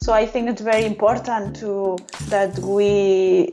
So I think it's very important that we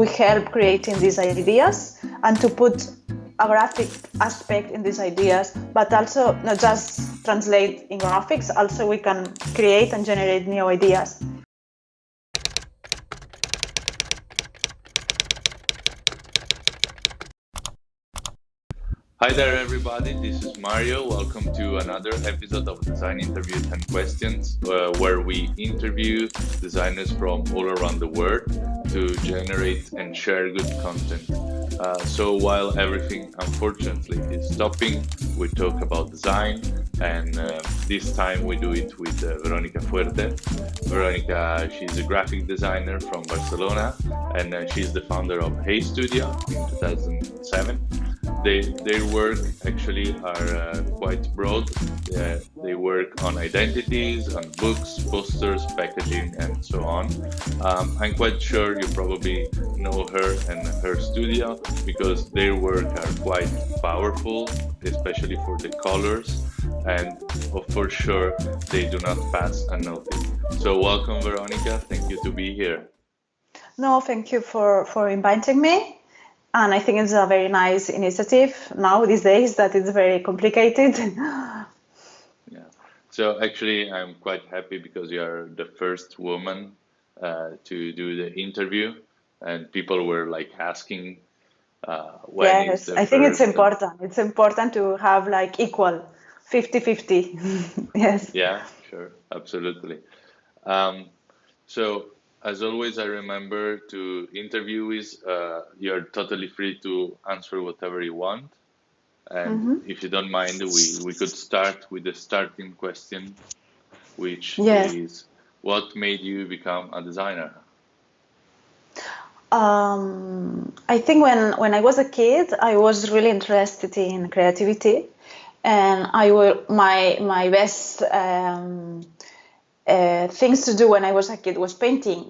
help creating these ideas and to put a graphic aspect in these ideas, but also not just translate in graphics, also we can create and generate new ideas. Hi there, everybody. This is Mario. Welcome to another episode of Design Interviews and Questions, where we interview designers from all around the world to generate and share good content. So while everything, unfortunately, is stopping, we talk about design, and this time we do it with Veronica Fuerte. Veronica, she's a graphic designer from Barcelona, and she's the founder of Hey Studio in 2007. Their work actually are quite broad. They work on identities, on books, posters, packaging, and so on. I'm quite sure you probably know her and her studio because their work are quite powerful, especially for the colors, and for sure they do not pass unnoticed. So welcome, Veronica. Thank you to be here. No, thank you for inviting me. And I think it's a very nice initiative now these days that it's very complicated. Yeah. So actually, I'm quite happy because you are the first woman to do the interview, and people were like asking when is Yes, the I think it's first. important. It's important to have like equal 50-50. Yes. Yeah, sure, absolutely. Um, so as always, I remember to interviewees, you're totally free to answer whatever you want. And if you don't mind, we could start with the starting question, which Yes. is, what made you become a designer? I think when I was a kid, I was really interested in creativity, and my best things to do when I was a kid was painting.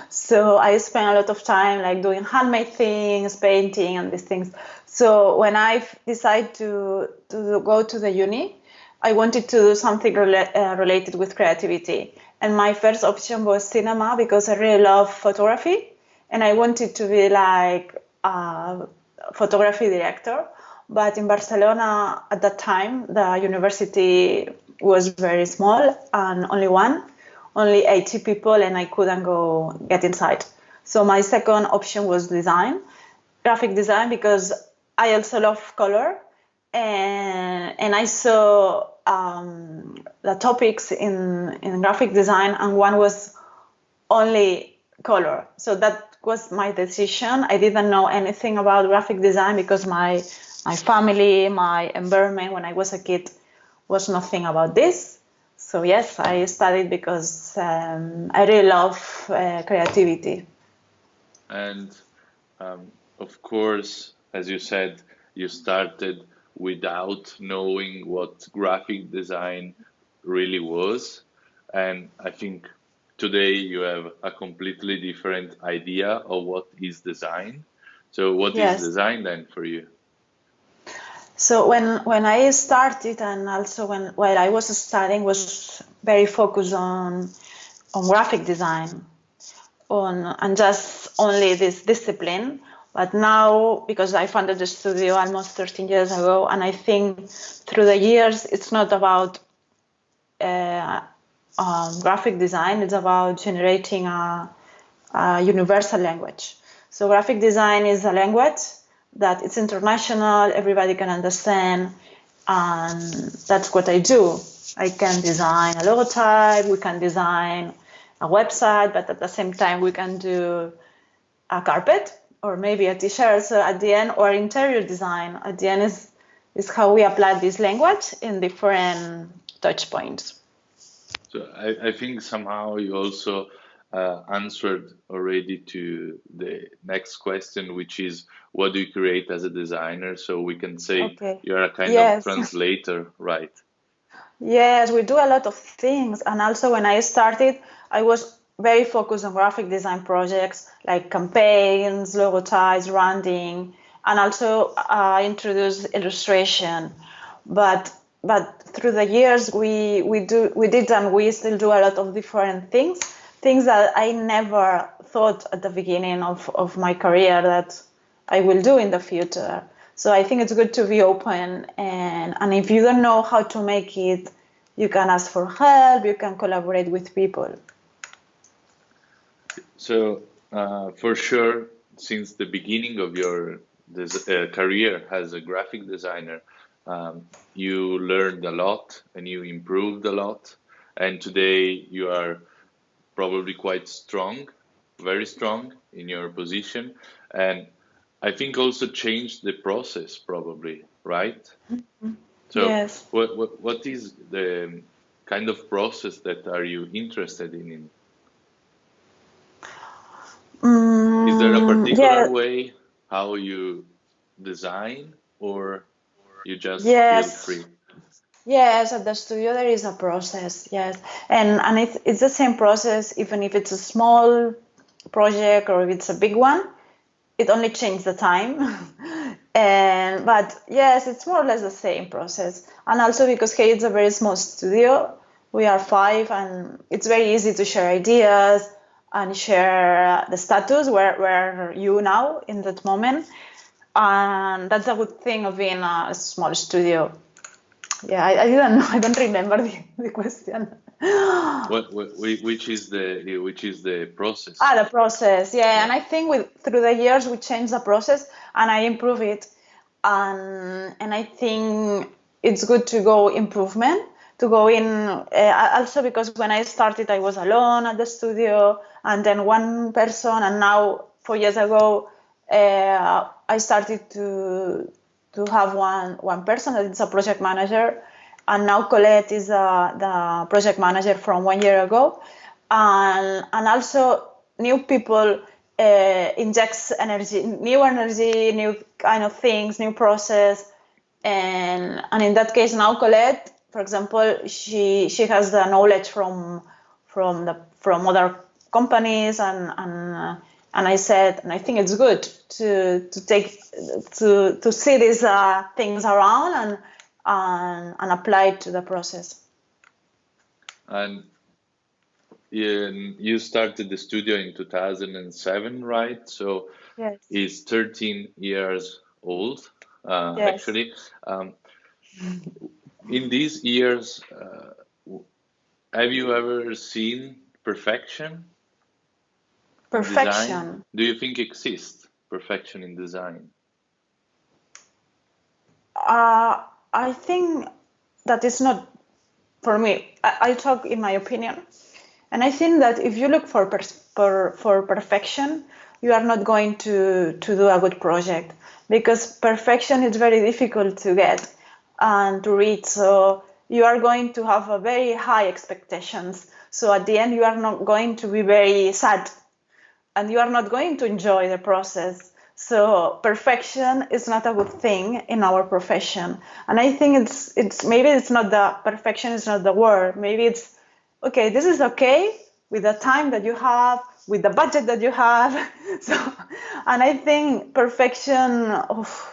So I spent a lot of time like doing handmade things, painting, and these things. So when I decided to go to the uni, I wanted to do something related with creativity. And my first option was cinema because I really love photography, and I wanted to be like a photography director. But in Barcelona at that time, the university was very small and only 80 people, and I couldn't get inside. So my second option was design, graphic design, because I also love color, and I saw the topics in graphic design, and one was only color. So that was my decision. I didn't know anything about graphic design because my family, my environment when I was a kid was nothing about this. So yes, I studied because I really love creativity. And of course, as you said, you started without knowing what graphic design really was. And I think today you have a completely different idea of what is design. So what is Yes. design then for you? So when I started, and also while I was studying, was very focused on graphic design, and just only this discipline. But now, because I founded the studio almost 13 years ago, and I think through the years, it's not about graphic design, it's about generating a universal language. So graphic design is a language that it's international, everybody can understand, and that's what I do. I can design a logotype, we can design a website, but at the same time we can do a carpet or maybe a t-shirt. So at the end, or interior design, at the end is how we apply this language in different touch points. So I think somehow you also answered already to the next question, which is what do you create as a designer? So we can say you're a kind of translator, right? Yes, we do a lot of things. And also when I started, I was very focused on graphic design projects like campaigns, logotypes, branding, and also introduced illustration. But but through the years we did and we still do a lot of different things that I never thought at the beginning of my career that I will do in the future. So I think it's good to be open, and if you don't know how to make it, you can ask for help, you can collaborate with people. So for sure, since the beginning of your career as a graphic designer, you learned a lot and you improved a lot. And today you are probably quite strong, very strong in your position. And I think also changed the process probably, right? So Yes. what is the kind of process that are you interested in? Is there a particular Yeah. way how you design, or you just feel Yes. free? Yes, at the studio there is a process. Yes, and it's the same process even if it's a small project or if it's a big one. It only changed the time. And but yes, it's more or less the same process. And also because hey, it's a very small studio, we are five, and it's very easy to share ideas and share the status where you now in that moment. And that's a good thing of being a small studio. Yeah, I didn't know. I don't remember the question. Which is the process? The process. Yeah, and Yeah. I think through the years we changed the process and I improve it, and I think it's good to go improvement to go in. Also because when I started, I was alone at the studio, and then one person, and now 4 years ago, I started to have one person that is a project manager, and now Colette is the project manager from 1 year ago, and also new people injects energy, new kind of things, new process, and in that case now Colette, for example, she has the knowledge from other companies, and I said, and I think it's good to take to see these things around and apply it to the process. And you started the studio in 2007, right? So Yes. it's 13 years old, Yes. actually. In these years, have you ever seen perfection in design? Perfection. Do you think exists perfection in design? I think that is not for me. I talk in my opinion, and I think that if you look for perfection, you are not going to do a good project, because perfection is very difficult to get and to reach. So you are going to have a very high expectations. So at the end, you are not going to be very sad, and you are not going to enjoy the process. So perfection is not a good thing in our profession. And I think it's maybe it's not the perfection is not the word. Maybe it's okay, this is okay with the time that you have, with the budget that you have. So, and I think perfection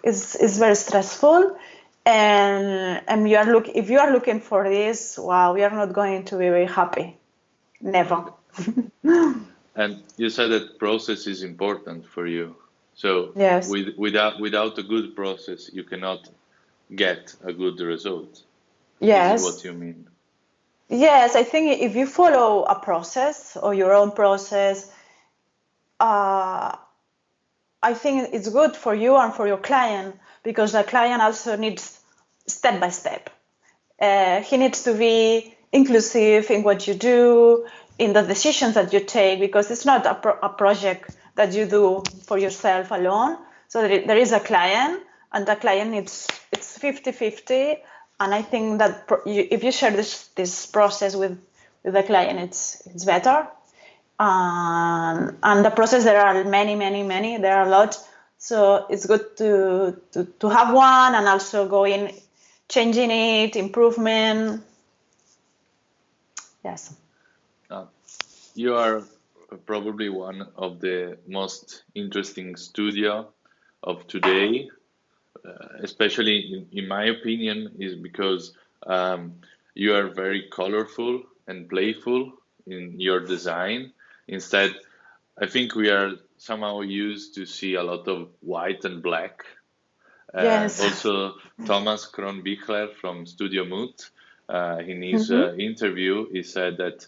is very stressful. And if you are looking for this, wow, we are not going to be very happy. Never. And you said that process is important for you. So Yes. without a good process, you cannot get a good result. This is what Yes. you mean. Yes, I think if you follow a process or your own process, uh, I think it's good for you and for your client, because the client also needs step by step. He needs to be inclusive in what you do, in the decisions that you take, because it's not a project that you do for yourself alone. So there is a client, and the client needs it's 50-50. And I think that if you share this process with the client, it's better. And the process, there are many, there are a lot. So it's good to have one and also go in changing it, improvement. Yes. You are probably one of the most interesting studio of today, especially in my opinion, is because You are very colorful and playful in your design. Instead, I think we are somehow used to see a lot of white and black. And Yes. also Thomas Kronbichler from Studio Moot, in his Hmm. interview, he said that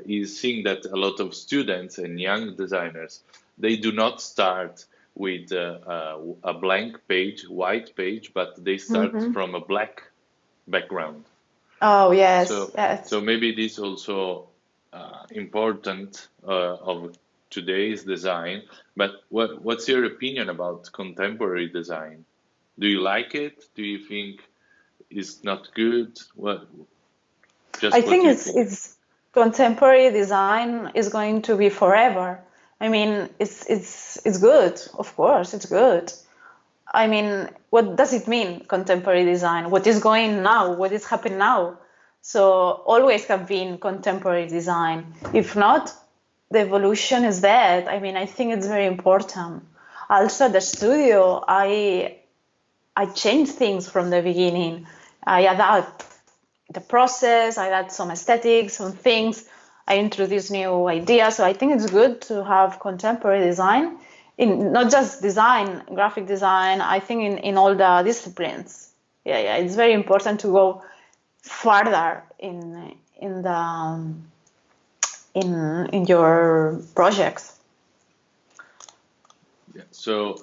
he's seeing that a lot of students and young designers, they do not start with a blank page, white page, but they start Hmm. from a black background. Oh, yes, So, yes. so maybe this also important of today's design. But what's your opinion about contemporary design? Do you like it? Do you think it's not good? I Just what think do you think? it's contemporary design is going to be forever. I mean, it's good, of course, it's good. I mean, what does it mean, contemporary design? What is going now? What is happening now? So always have been contemporary design. If not, the evolution is that. I mean, I think it's very important. Also, the studio, I change things from the beginning. I adapt the process, I add some aesthetics, some things, I introduce new ideas. So I think it's good to have contemporary design in not just design, graphic design, I think in all the disciplines. Yeah, it's very important to go further in the in your projects. Yeah. So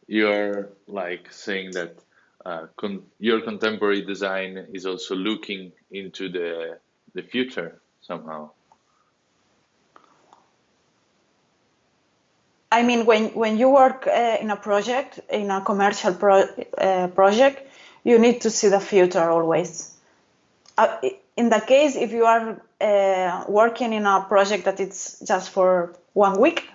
you're like saying that your contemporary design is also looking into the future somehow. I mean, when you work in a project, in a commercial project, you need to see the future always. Uh, in the case, if you are working in a project that it's just for 1 week,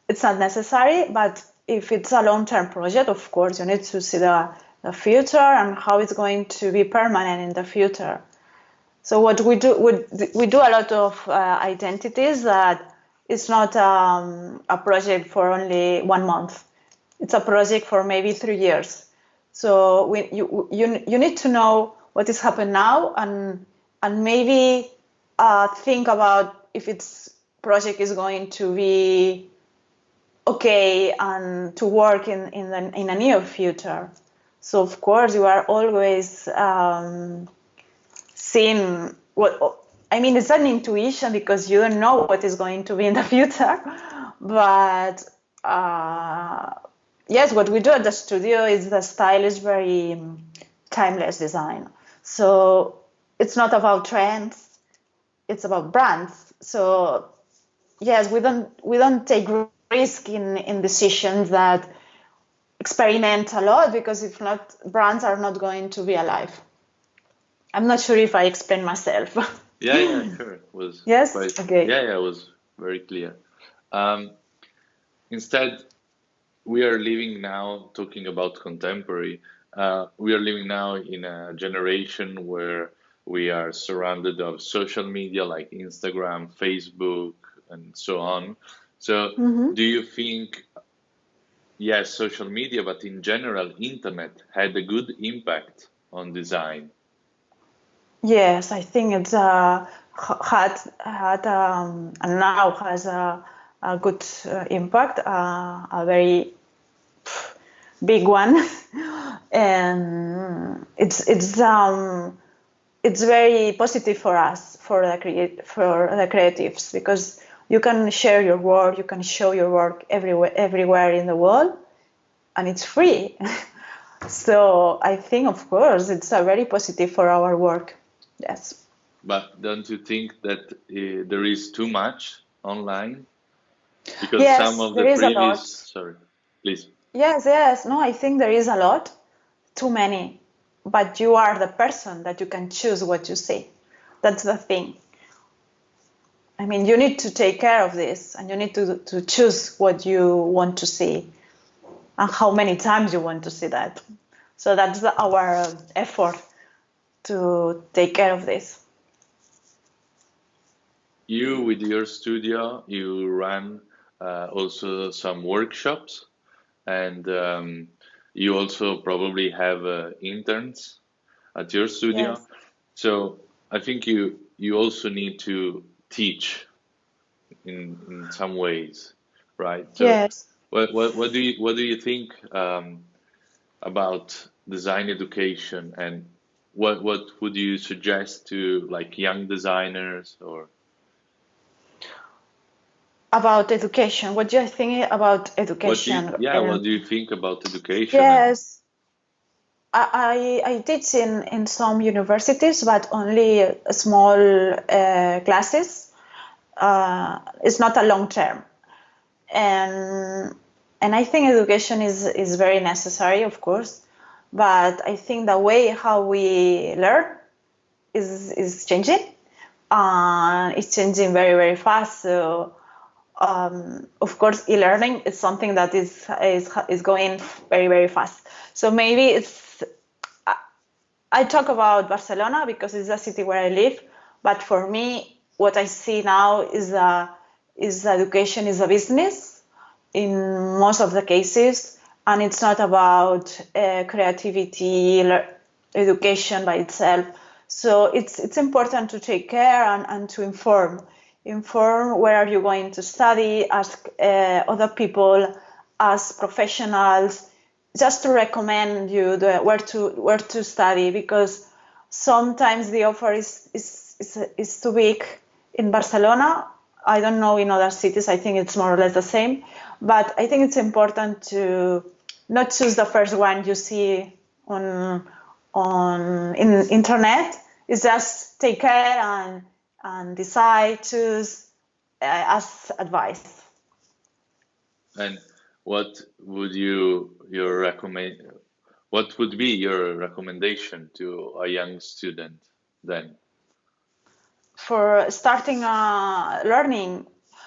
it's not necessary. But if it's a long-term project, of course, you need to see the future and how it's going to be permanent in the future. So what we do a lot of identities that it's not a project for only 1 month. It's a project for maybe 3 years. So you need to know what is happening now and maybe think about if its project is going to be okay and to work in a near future. So of course you are always seeing what I mean. It's an intuition because you don't know what is going to be in the future, but uh, yes, what we do at the studio is the style is very timeless design. So it's not about trends, it's about brands. So yes, we don't take risk in decisions that experiment a lot, because if not, brands are not going to be alive. I'm not sure if I explained myself. Yeah, sure. It was Yes? quite, Okay. yeah, it was very clear. Um, Instead, we are living now, talking about contemporary, we are living now in a generation where we are surrounded of social media like Instagram, Facebook, and so on. So, Hmm. do you think, yes, social media, but in general, internet had a good impact on design? Yes, I think it's had and now has a good impact, a very big one, and it's very positive for us, for the creatives, because you can share your work, you can show your work everywhere in the world, and it's free. So I think, of course, it's a very positive for our work. Yes. But don't you think that there is too much online? Because some Yes, of the there is a lot. previous, sorry, please. Yes. No, I think there is a lot. Too many. But you are the person that you can choose what you see. That's the thing. I mean, you need to take care of this, and you need to choose what you want to see and how many times you want to see that. So that's our effort to take care of this. You, with your studio, you run also some workshops, and you also probably have interns. at your studio. Yes. So I think you also need to teach in some ways, right? So Yes. what do you think about design education, and what would you suggest to like young designers or About education. What do you think about what do you, education? yeah, what do you think about education and Yes, I teach in some universities, but only small classes. It's not a long term, and I think education is very necessary, of course. But I think the way how we learn is changing, and it's changing very very fast. So of course, e-learning is something that is going very very fast. So maybe I talk about Barcelona because it's the city where I live, but for me, what I see now is education is a business in most of the cases, and it's not about creativity, education by itself. So it's important to take care and to inform where are you going to study, ask other people, ask professionals, just to recommend you where to study, because sometimes the offer is too big in Barcelona. I don't know in other cities. I think it's more or less the same, but I think it's important to not choose the first one you see on in internet. It's just take care and decide, choose, as advice. and what would your recommend what would be your recommendation to a young student then? For starting learning,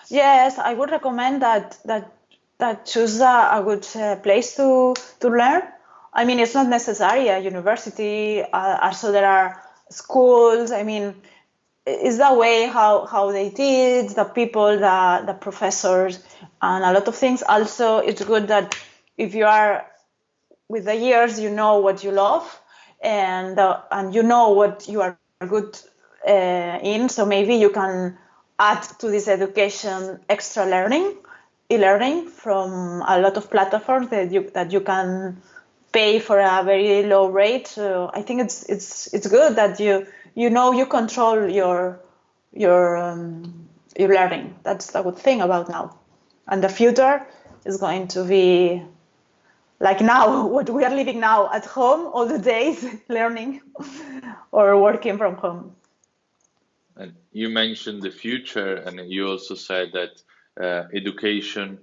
yes, I would recommend that choose a good place to learn. I mean, it's not necessary a university. Also, there are schools. I mean, it's the way how they teach, the people, the professors, and a lot of things. Also, it's good that if you are with the years, you know what you love, and you know what you are good in. So maybe you can add to this education extra learning, e-learning from a lot of platforms that you can pay for a very low rate. So I think it's good that you know you control your learning. That's the good thing about now, and the future is going to be like now, what we are living now at home all the days, learning or working from home. And you mentioned the future, and you also said that education,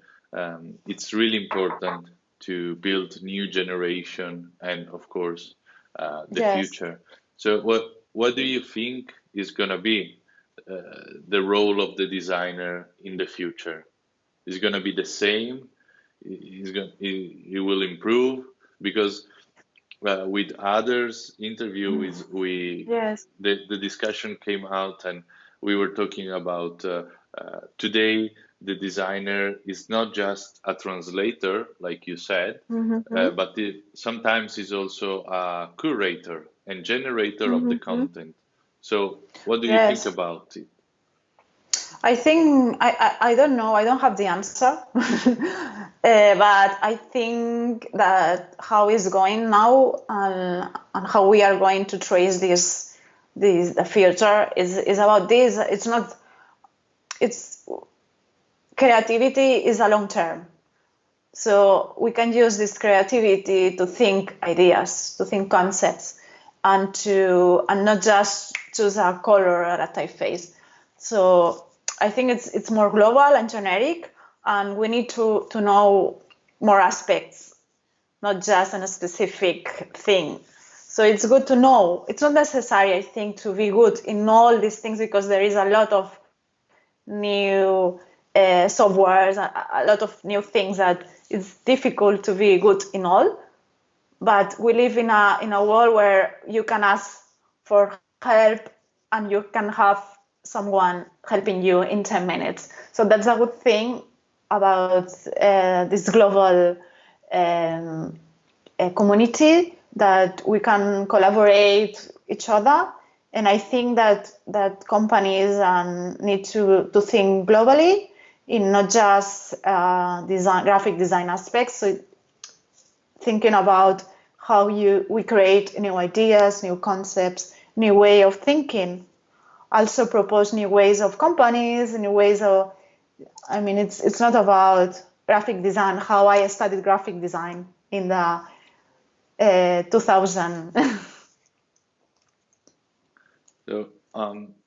it's really important to build new generation and, of course, the Yes. future. So, what do you think is going to be the role of the designer in the future? Is it going to be the same? It will improve because with others interview is we Yes. the discussion came out and we were talking about today the designer is not just a translator like you said, Mm-hmm. but sometimes is also a curator and generator of the Mm-hmm. content. So what do you think Yes. about it? I think I don't know. I don't have the answer, but I think that how it's going now and how we are going to trace this the future is about this. It's not. It's creativity is a long term. So we can use this creativity to think ideas, to think concepts, and not just choose a color or a typeface. So I think it's more global and generic, and we need to know more aspects, not just on a specific thing. So it's good to know. It's not necessary, I think, to be good in all these things because there is a lot of new softwares, a lot of new things that it's difficult to be good in all. But we live in a world where you can ask for help and you can have someone helping you in 10 minutes. So that's a good thing about this global community that we can collaborate each other. And I think that companies need to think globally in not just graphic design aspects. So thinking about how we create new ideas, new concepts, new way of thinking. Also propose new ways of companies, new ways of. I mean, it's not about graphic design. How I studied graphic design in the 2000. So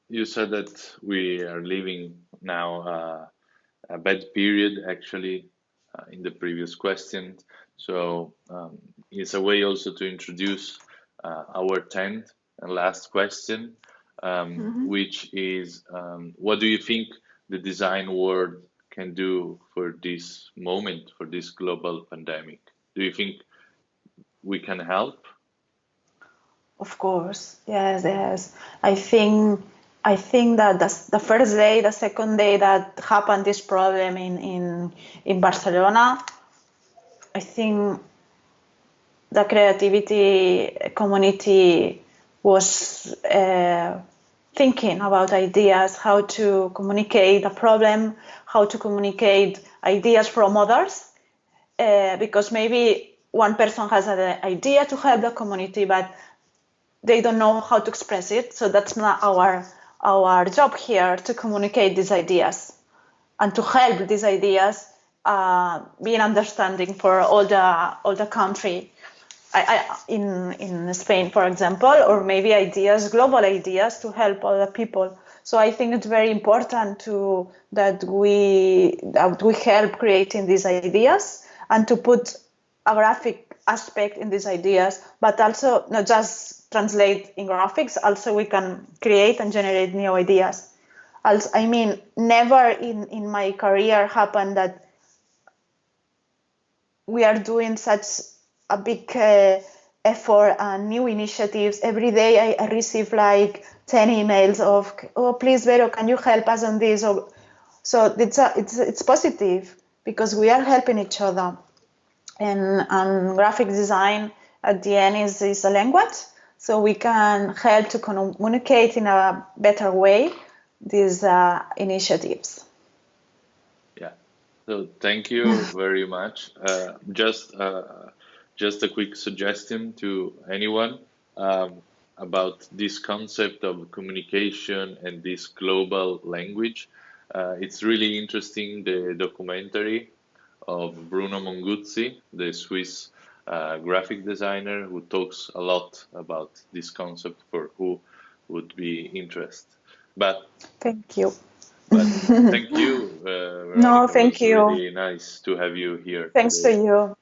you said that we are living now a bad period, actually, in the previous question. So it's a way also to introduce our 10th and last question, which is, what do you think the design world can do for this moment, for this global pandemic? Do you think we can help? Of course, yes. I think that the first day, the second day that happened this problem in Barcelona, I think the creativity community was thinking about ideas, how to communicate a problem, how to communicate ideas from others, because maybe one person has an idea to help the community, but they don't know how to express it. So that's not our job here, to communicate these ideas and to help these ideas be an understanding for all the country. In Spain, for example, or maybe global ideas to help other people. So I think it's very important that we help creating these ideas and to put a graphic aspect in these ideas, but also not just translate in graphics. Also, we can create and generate new ideas. Also, I mean, never in my career happened that we are doing such a big effort and new initiatives. Every day I receive like 10 emails of, oh, please, Vero, can you help us on this? So it's positive because we are helping each other. And graphic design at the end is a language, so we can help to communicate in a better way these initiatives. Yeah. So thank you very much. Just a quick suggestion to anyone about this concept of communication and this global language. It's really interesting, the documentary of Bruno Monguzzi, the Swiss graphic designer, who talks a lot about this concept for who would be interested. But thank you. Thank you, Veronica. No, thank you. It was really nice to have you here Thanks today. to you.